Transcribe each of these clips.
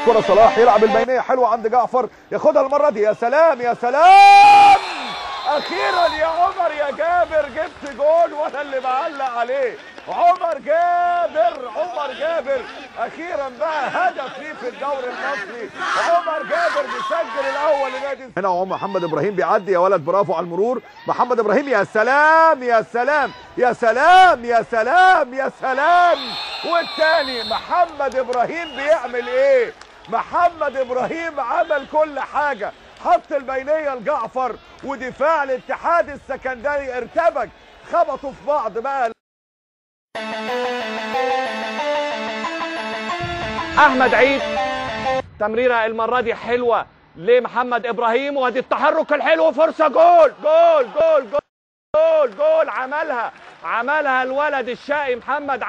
كرة صلاح يلعب البينية حلوة عند جعفر، ياخدها المرة دي. يا سلام يا سلام، أخيرا يا عمر يا جابر جبت جول وأنا اللي بعلق عليه. عمر جابر أخيرا بقى هدف ليه في الدوري المصري. عمر جابر بيسجل الأول لنادي. هنا عمر محمد إبراهيم بيعدي، يا ولد برافو على المرور. محمد إبراهيم يا سلام يا سلام يا سلام يا سلام يا سلام. والتاني محمد إبراهيم بيعمل إيه؟ محمد إبراهيم عمل كل حاجة، حط البينية لجعفر ودفاع الاتحاد السكندري ارتبك، خبطوا في بعض بقى. احمد عيد تمريره المره دي حلوه لمحمد ابراهيم، وادي التحرك الحلو، فرصه جول جول جول جول جول جول. عملها الولد الشقي محمد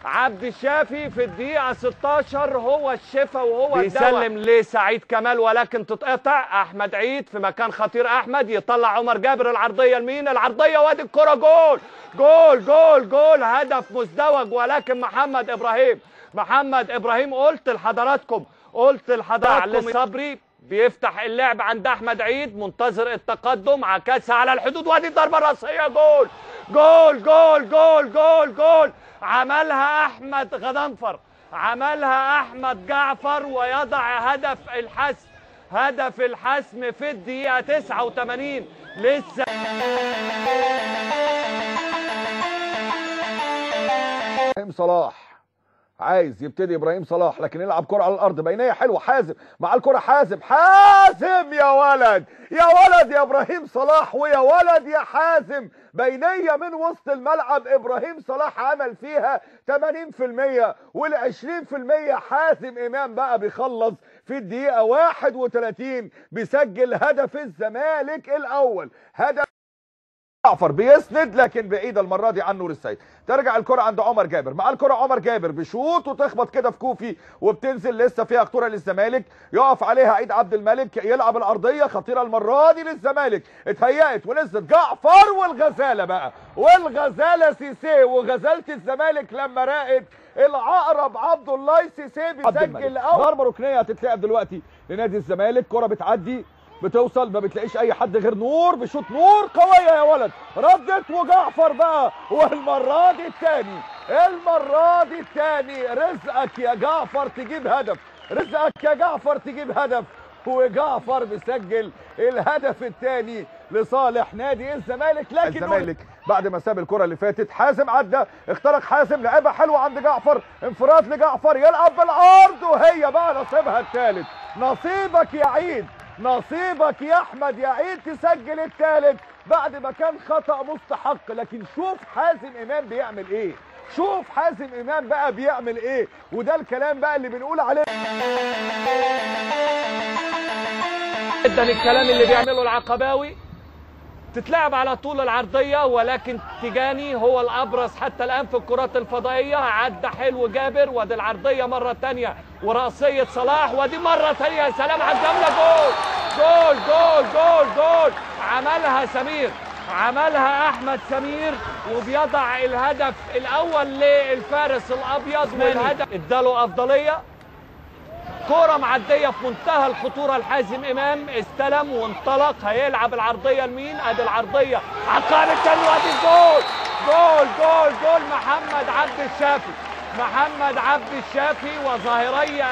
عبد الشافي في الدقيقة 16. هو الشفا وهو بيسلم لسعيد كمال، ولكن تتقطع. أحمد عيد في مكان خطير، أحمد يطلع عمر جابر العرضية لمين؟ العرضية، وادي الكرة جول جول جول جول. هدف مزدوج، ولكن محمد إبراهيم قلت لحضراتكم صبري بيفتح اللعب عند أحمد عيد، منتظر التقدم، عكسها على الحدود، وادي الضربة الرأسية جول جول جول جول جول جول. عملها أحمد غضنفر، عملها أحمد جعفر، ويضع هدف الحسم في الدقيقة 89. لسه إبراهيم صلاح عايز يبتدي، إبراهيم صلاح لكن يلعب كرة على الأرض، بينية حلوة. حازم مع الكرة، حازم يا ولد يا إبراهيم صلاح، ويا ولد يا حازم. بينية من وسط الملعب، إبراهيم صلاح عمل فيها 80%، وال20% حازم إمام بقى بيخلص في الدقيقة 31 بيسجل هدف الزمالك الأول. هدف جعفر بيسند لكن بعيدة المرة دي عن نور السيد. ترجع الكرة عند عمر جابر، مع الكرة عمر جابر بيشوط وتخبط كده في كوفي وبتنزل، لسه فيها خطورة للزمالك، يقف عليها عيد عبد الملك، يلعب الأرضية خطيرة المرة دي للزمالك، اتهيأت ونزلت جعفر، والغزالة بقى، والغزالة سيسي، وغزالة الزمالك لما راقت العقرب عبد الله سيسي بيسجل أول ضربة ركنية هتتلعب دلوقتي لنادي الزمالك. كرة بتعدي بتوصل، ما بتلاقيش اي حد غير نور، بشوط نور قويه يا ولد، ردت وجعفر بقى، والمره دي الثاني رزقك يا جعفر تجيب هدف، وجعفر بيسجل الهدف الثاني لصالح نادي الزمالك. لكن الزمالك بعد ما ساب الكره اللي فاتت، حازم عدى، اخترق حازم، لعبها حلوه عند جعفر، انفراد لجعفر، يلعب بالعرض، وهي بقى نصيبها الثالث. نصيبك يا عيد، نصيبك يا احمد يا عيد تسجل الثالث بعد ما كان خطأ مستحق. لكن شوف حازم امام بيعمل ايه، وده الكلام بقى اللي بنقول عليه جدا، الكلام اللي بيعمله العقباوي. تتلعب على طول العرضية، ولكن تيجاني هو الأبرز حتى الآن في الكرات الفضائية. عدى حلو جابر، ودي العرضية مرة تانية ورأسية صلاح، ودي مرة تانية. يا سلام على الجملة، جول جول جول جول جول. عملها أحمد سمير، وبيضع الهدف الأول للفارس الأبيض، والهدف اداله أفضلية. كرة معدية في منتهى الخطورة لحازم إمام، استلم وانطلق، هيلعب العرضية لمين؟ ادي العرضية عقاب التاني، وادي الجول جول جول جول. محمد عبد الشافي وظاهري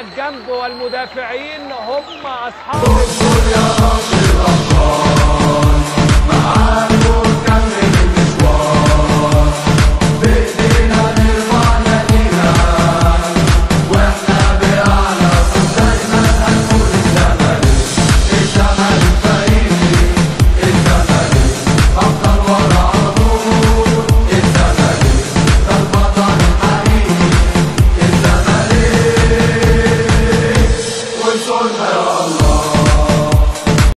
الجنب والمدافعين هم أصحاب